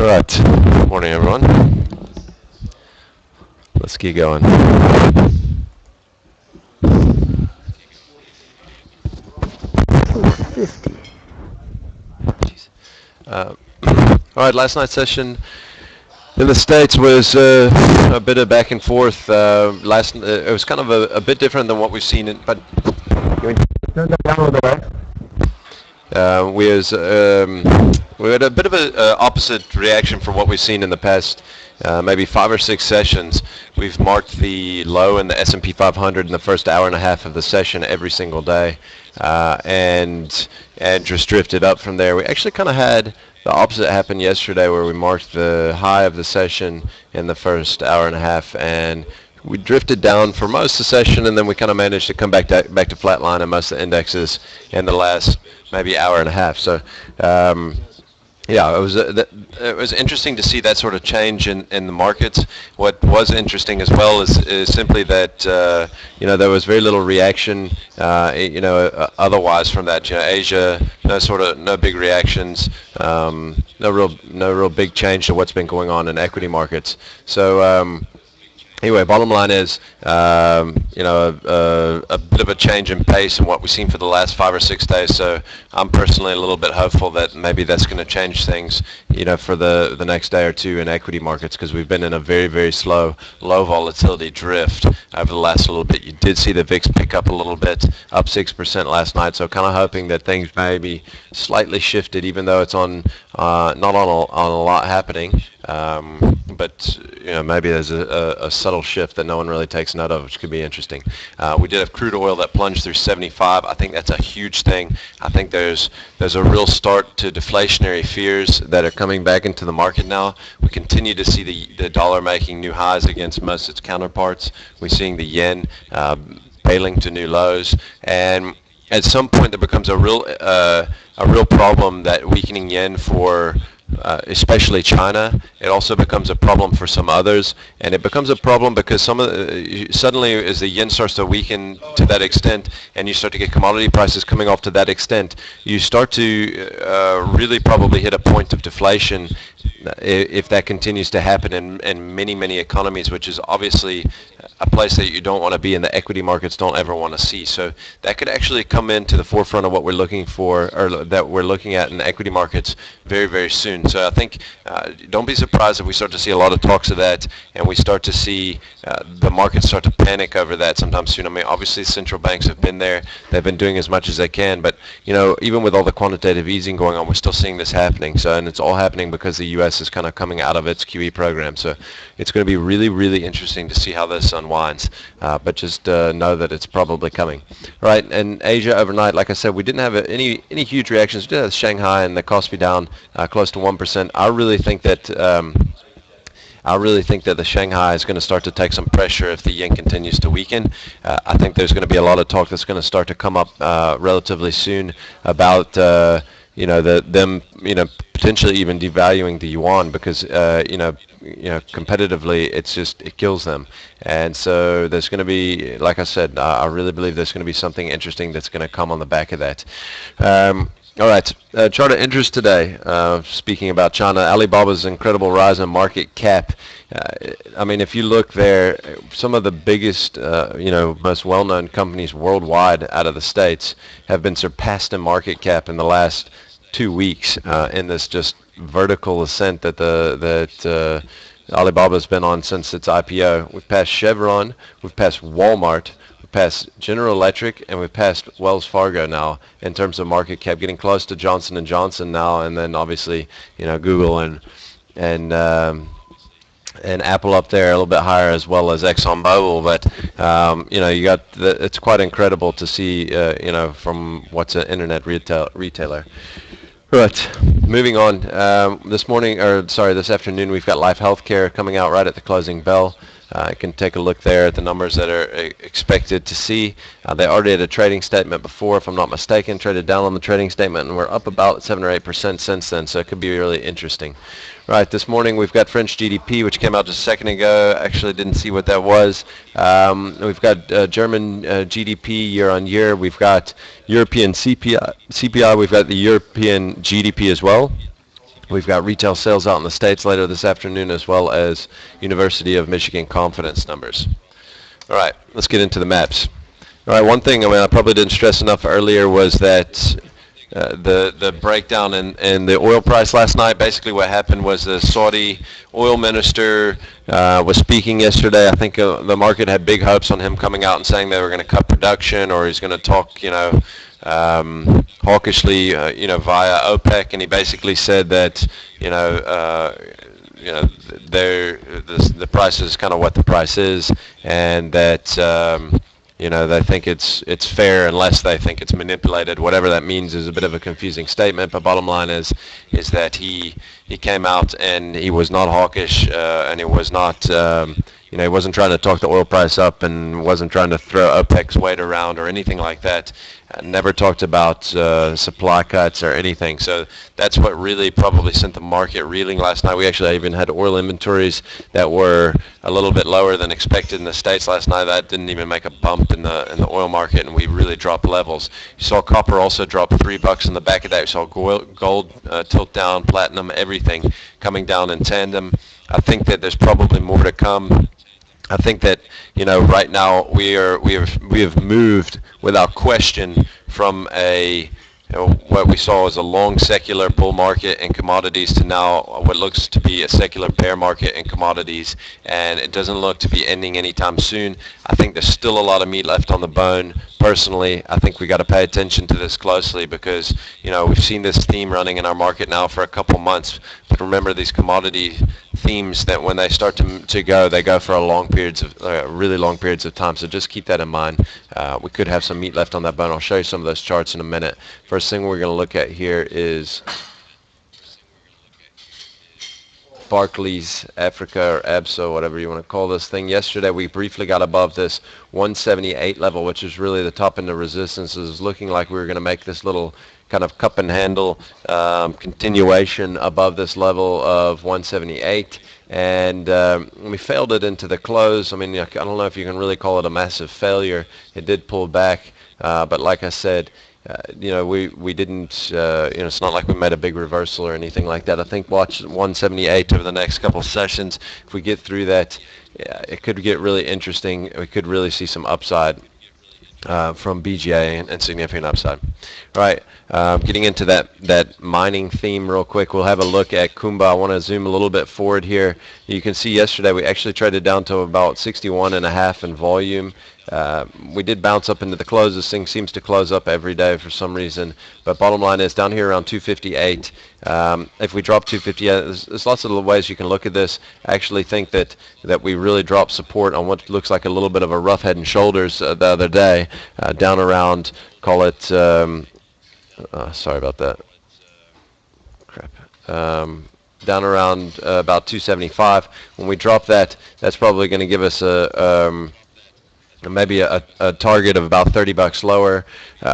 All right. Morning, everyone. Let's keep going. 450. Jeez. Uh, all right. Last night's session in the States was a bit of back and forth. It was kind of a bit different than what we've seen. But turn that down a little bit. We had a bit of a opposite reaction from what we've seen in the past maybe 5 or 6 sessions. We've marked the low in the S&P 500 in the first hour and a half of the session every single day, and just drifted up from there. We actually kind of had the opposite happen yesterday, where we marked the high of the session in the first hour and a half, and we drifted down for most of the session, and then we kind of managed to come back to flatline in most of the indexes in the last maybe hour and a half. So, yeah, it was interesting to see that sort of change in the markets. What was interesting as well is simply that there was very little reaction otherwise from that. Asia, no big reactions, no real big change to what's been going on in equity markets. So. Anyway, bottom line is, a bit of a change in pace in what we've seen for the last 5 or 6 days. So I'm personally a little bit hopeful that maybe that's going to change things, for the next day or two in equity markets, because we've been in a very, very slow, low volatility drift over the last little bit. You did see the VIX pick up a little bit, up 6% last night. So kind of hoping that things may be slightly shifted, even though it's on not on a lot happening. But maybe there's a subtle shift that no one really takes note of, which could be interesting. We did have crude oil that plunged through 75. I think that's a huge thing. I think there's a real start to deflationary fears that are coming back into the market now. We continue to see the dollar making new highs against most of its counterparts. We're seeing the yen bailing to new lows, and at some point there becomes a real problem that weakening yen for especially China. It also becomes a problem for some others, and it becomes a problem because suddenly, as the yen starts to weaken to that extent, and you start to get commodity prices coming off to that extent, you start to really probably hit a point of deflation if that continues to happen in many economies, which is obviously a place that you don't want to be, and the equity markets don't ever want to see. So that could actually come into the forefront of what we're looking for, or that we're looking at in the equity markets very, very soon. So I think don't be surprised if we start to see a lot of talks of that, and we start to see the markets start to panic over that sometime soon. I mean, obviously central banks have been there; they've been doing as much as they can, but even with all the quantitative easing going on, we're still seeing this happening. So, and it's all happening because the U.S. is kind of coming out of its QE program. So it's going to be really, really interesting to see how this unwinds. But just know that it's probably coming. All right, and Asia overnight, like I said, we didn't have any huge reactions. We did have Shanghai and the Kospi down close to 1%. I really think that the Shanghai is going to start to take some pressure if the yen continues to weaken. I think there's going to be a lot of talk that's going to start to come up relatively soon about them potentially even devaluing the yuan, because competitively it kills them. And so there's going to be, like I said, I really believe there's going to be something interesting that's going to come on the back of that. All right, chart of interest today. Speaking about China, Alibaba's incredible rise in market cap. I mean, if you look there, some of the biggest, most well-known companies worldwide out of the States have been surpassed in market cap in the last 2 weeks in this just vertical ascent that Alibaba's been on since its IPO. We've passed Chevron, we've passed Walmart, past General Electric, and we've passed Wells Fargo now in terms of market cap, getting close to Johnson & Johnson now, and then obviously Google and Apple up there a little bit higher, as well as ExxonMobil. But you got it's quite incredible to see from what's an internet retailer. Right, moving on. This afternoon we've got Life Healthcare coming out right at the closing bell. You can take a look there at the numbers that are expected to see. They already had a trading statement before, if I'm not mistaken, traded down on the trading statement, and we're up about 7 or 8% since then, so it could be really interesting. Right, this morning we've got French GDP, which came out just a second ago. Actually didn't see what that was. We've got German GDP year on year. We've got European CPI. We've got the European GDP as well. We've got retail sales out in the States later this afternoon, as well as University of Michigan confidence numbers. All right, let's get into the maps. All right, one thing I probably didn't stress enough earlier was that the breakdown in the oil price last night. Basically, what happened was the Saudi oil minister was speaking yesterday. I think the market had big hopes on him coming out and saying they were going to cut production, or he's going to talk, hawkishly, via OPEC, and he basically said that, the price is kind of what the price is, and that they think it's fair unless they think it's manipulated. Whatever that means is a bit of a confusing statement, but bottom line is that he came out and he was not hawkish, and he was not he wasn't trying to talk the oil price up and wasn't trying to throw OPEC's weight around or anything like that. Never talked about supply cuts or anything. So that's what really probably sent the market reeling last night. We actually even had oil inventories that were a little bit lower than expected in the States last night. That didn't even make a bump in the oil market, and we really dropped levels. You saw copper also drop $3 in the back of that. You saw gold tilt down, platinum, everything coming down in tandem. I think that there's probably more to come. I think that right now we have moved without question from what we saw as a long secular bull market in commodities to now what looks to be a secular bear market in commodities, and it doesn't look to be ending anytime soon. I think there's still a lot of meat left on the bone. Personally, I think we got to pay attention to this closely because we've seen this theme running in our market now for a couple months. But remember, these commodity themes, that when they start to go, they go for really long periods of time. So just keep that in mind. We could have some meat left on that bone. I'll show you some of those charts in a minute. First thing we're going to look at here is Barclays Africa, or EBSO, whatever you want to call this thing. Yesterday we briefly got above this 178 level, which is really the top end of resistance. It was looking like we were going to make this little kind of cup and handle continuation above this level of 178, and we failed it into the close. I mean, I don't know if you can really call it a massive failure. It did pull back, but like I said, we didn't, it's not like we made a big reversal or anything like that. I think watch 178 over the next couple sessions. If we get through that, it could get really interesting. We could really see some upside from BGA and significant upside. All right, getting into that mining theme real quick, we'll have a look at Kumba. I want to zoom a little bit forward here. You can see yesterday we actually traded down to about 61.5 in volume. We did bounce up into the close. This thing seems to close up every day for some reason. But bottom line is down here around 258. If we drop 258, there's lots of little ways you can look at this. I actually think that we really dropped support on what looks like a little bit of a rough head and shoulders the other day, down around, call it, sorry about that. Crap. Down around about 275. When we drop that, that's probably going to give us maybe a target of about $30 lower,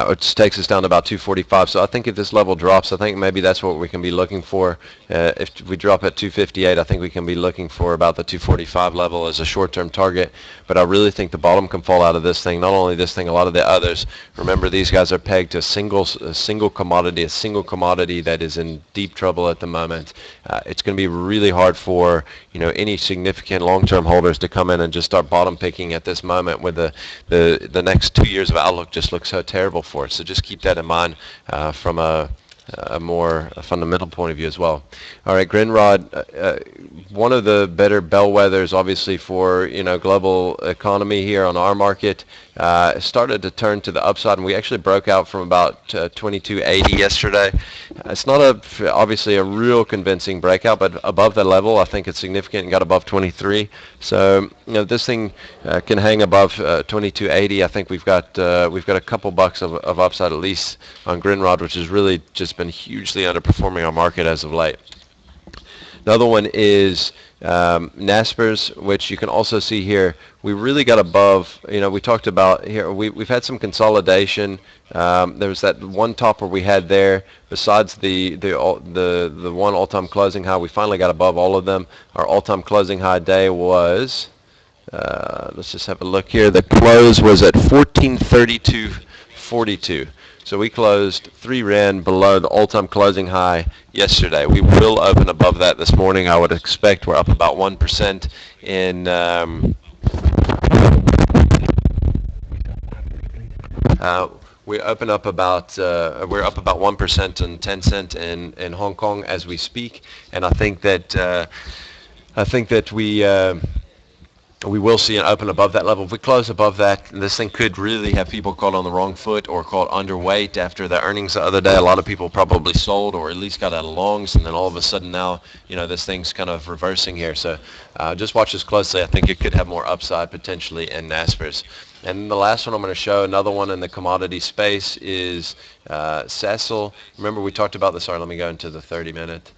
which takes us down to about 245. So I think if this level drops, I think maybe that's what we can be looking for. If we drop at 258, I think we can be looking for about the 245 level as a short-term target. But I really think the bottom can fall out of this thing. Not only this thing, a lot of the others. Remember, these guys are pegged to a single commodity that is in deep trouble at the moment. It's going to be really hard for any significant long-term holders to come in and just start bottom picking at this moment with the next 2 years of outlook just looks so terrible for us. So just keep that in mind from a more fundamental point of view as well. All right, Grindrod, one of the better bellwethers, obviously, for global economy here on our market, started to turn to the upside, and we actually broke out from about 2280 yesterday. It's not obviously a real convincing breakout, but above the level, I think it's significant and got above 23. So this thing can hang above 2280. I think we've got a couple bucks of upside at least on Grindrod, which has really just been hugely underperforming our market as of late. Another one is Naspers, which you can also see here. We really got above, we talked about here, we've had some consolidation. There was that one topper we had there. Besides the one all-time closing high, we finally got above all of them. Our all-time closing high day was, let's just have a look here. The close was at 1432.42. So we closed 3 Rand below the all-time closing high yesterday. We will open above that this morning. I would expect we're up about 1% in uh, we're up about 1% in Tencent in Hong Kong as we speak, and I think that we will see an open above that level. If we close above that, this thing could really have people caught on the wrong foot or caught underweight after the earnings the other day. A lot of people probably sold or at least got out of longs, and then all of a sudden now, this thing's kind of reversing here. So just watch this closely. I think it could have more upside potentially in Naspers. And the last one I'm going to show, another one in the commodity space, is Cecil. Remember we talked about this. Sorry, let me go into the 30-minute.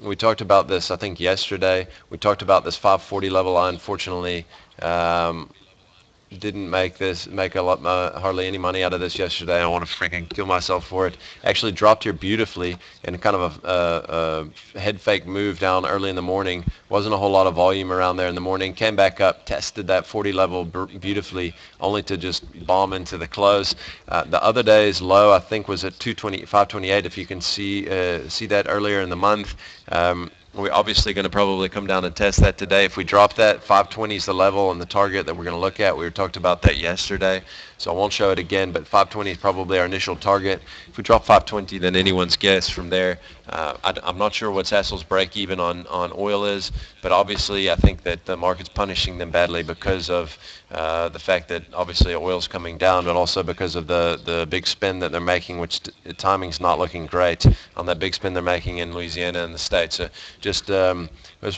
We talked about this, I think, yesterday. We talked about this 540 level. I unfortunately didn't make a lot, hardly any money out of this yesterday. I want to freaking kill myself for it. Actually dropped here beautifully in kind of a head fake move down early in the morning. Wasn't a whole lot of volume around there in the morning. Came back up, tested that 40 level beautifully, only to just bomb into the close. The other day's low, I think, was at 528. If you can see that earlier in the month. We're obviously going to probably come down and test that today. If we drop that, 520 is the level and the target that we're going to look at. We talked about that yesterday, so I won't show it again, but 520 is probably our initial target. If we drop 520, then anyone's guess from there. I'm not sure what Sasol's break even on oil is, but obviously I think that the market's punishing them badly because of the fact that obviously oil's coming down, but also because of the big spin that they're making, which the timing's not looking great on that big spin they're making in Louisiana and the States. So just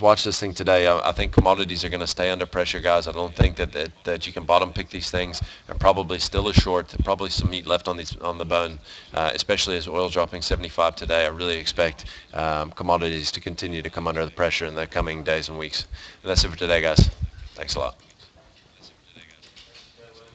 watch this thing today. I think commodities are going to stay under pressure, guys. I don't think that you can bottom pick these things. They're probably still a short. Probably some meat left on the bone, especially as oil's dropping 75 today. I really expect commodities to continue to come under the pressure in the coming days and weeks. And that's it for today, guys. Thanks a lot.